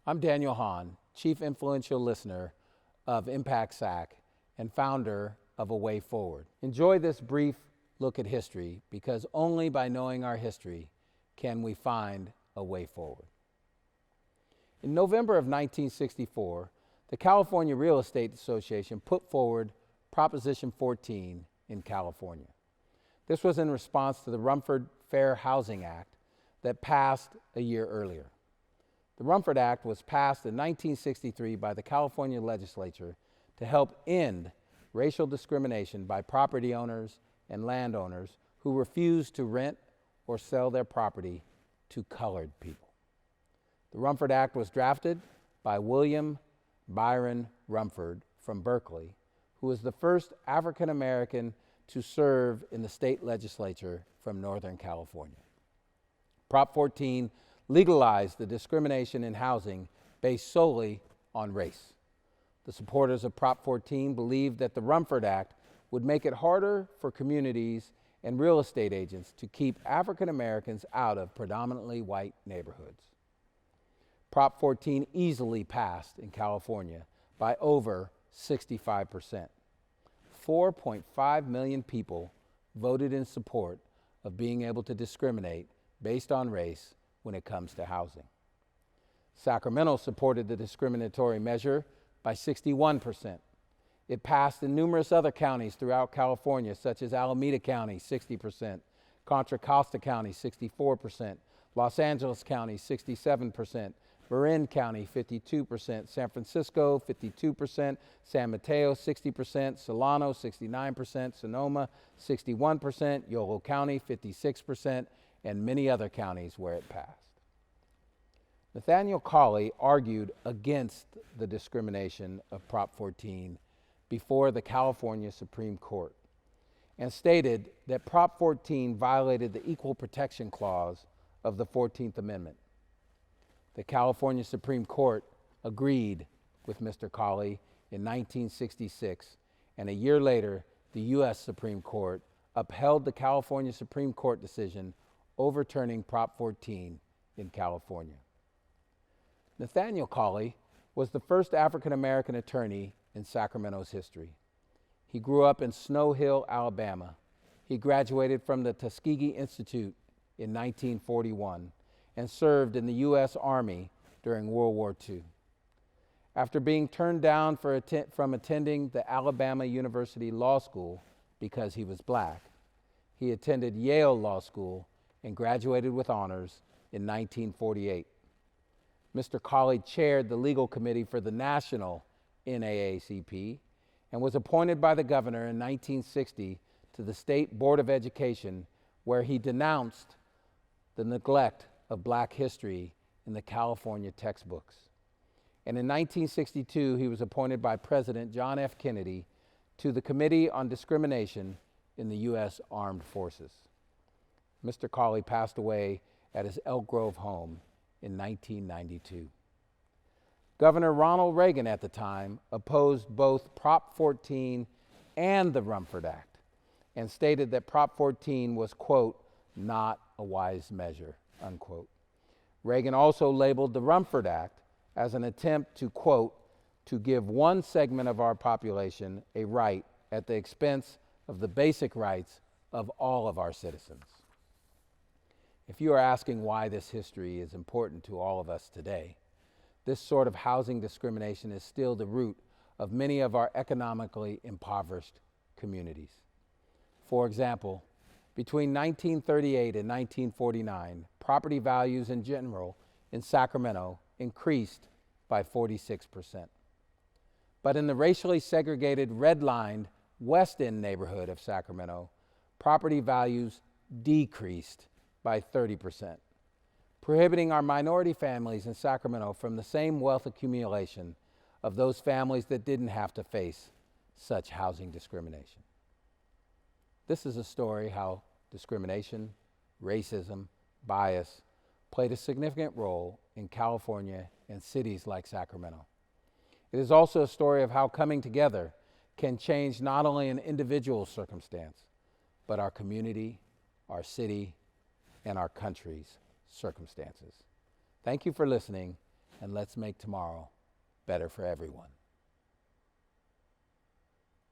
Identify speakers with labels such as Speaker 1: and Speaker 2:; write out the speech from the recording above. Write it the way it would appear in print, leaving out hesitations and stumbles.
Speaker 1: I'm Daniel Hahn, Chief Influential Listener of Impact SAC and founder of A Way Forward. Enjoy this brief look at history because only by knowing our history can we find a way forward. In November of 1964, the California Real Estate Association put forward Proposition 14 in California. This was in response to the Rumford Fair Housing Act that passed a year earlier. The Rumford Act was passed in 1963 by the California legislature to help end racial discrimination by property owners and landowners who refused to rent or sell their property to colored people. The Rumford Act was drafted by William Byron Rumford from Berkeley, who was the first African American to serve in the state legislature from Northern California. Prop 14 legalized the discrimination in housing based solely on race. The supporters of Prop 14 believed that the Rumford Act would make it harder for communities and real estate agents to keep African Americans out of predominantly white neighborhoods. Prop 14 easily passed in California by over 65%. 4.5 million people voted in support of being able to discriminate based on race when it comes to housing. Sacramento supported the discriminatory measure by 61%. It passed in numerous other counties throughout California, such as Alameda County, 60%, Contra Costa County, 64%, Los Angeles County, 67%, Marin County, 52%, San Francisco, 52%, San Mateo, 60%, Solano, 69%, Sonoma, 61%, Yolo County, 56%, and many other counties where it passed. Nathaniel Cawley argued against the discrimination of Prop 14 before the California Supreme Court and stated that Prop 14 violated the Equal Protection Clause of the 14th Amendment. The California Supreme Court agreed with Mr. Cawley in 1966, and a year later, the U.S. Supreme Court upheld the California Supreme Court decision overturning Prop 14 in California. Nathaniel Cawley was the first African American attorney in Sacramento's history. He grew up in Snow Hill, Alabama. He graduated from the Tuskegee Institute in 1941 and served in the U.S. Army during World War II. After being turned down from attending the Alabama University Law School because he was black, he attended Yale Law School and graduated with honors in 1948. Mr. Cawley chaired the legal committee for the national NAACP and was appointed by the governor in 1960 to the State Board of Education, where he denounced the neglect of black history in the California textbooks. And in 1962, he was appointed by President John F. Kennedy to the Committee on Discrimination in the U.S. Armed Forces. Mr. Cawley passed away at his Elk Grove home in 1992. Governor Ronald Reagan at the time opposed both Prop 14 and the Rumford Act and stated that Prop 14 was, quote, not a wise measure, unquote. Reagan also labeled the Rumford Act as an attempt to, quote, to give one segment of our population a right at the expense of the basic rights of all of our citizens. If you are asking why this history is important to all of us today, this sort of housing discrimination is still the root of many of our economically impoverished communities. For example, between 1938 and 1949, property values in general in Sacramento increased by 46%. But in the racially segregated redlined West End neighborhood of Sacramento, property values decreased by 30%, prohibiting our minority families in Sacramento from the same wealth accumulation of those families that didn't have to face such housing discrimination. This is a story how discrimination, racism, bias played a significant role in California and cities like Sacramento. It is also a story of how coming together can change not only an individual circumstance, but our community, our city, and our country's circumstances. Thank you for listening, and let's make tomorrow better for everyone.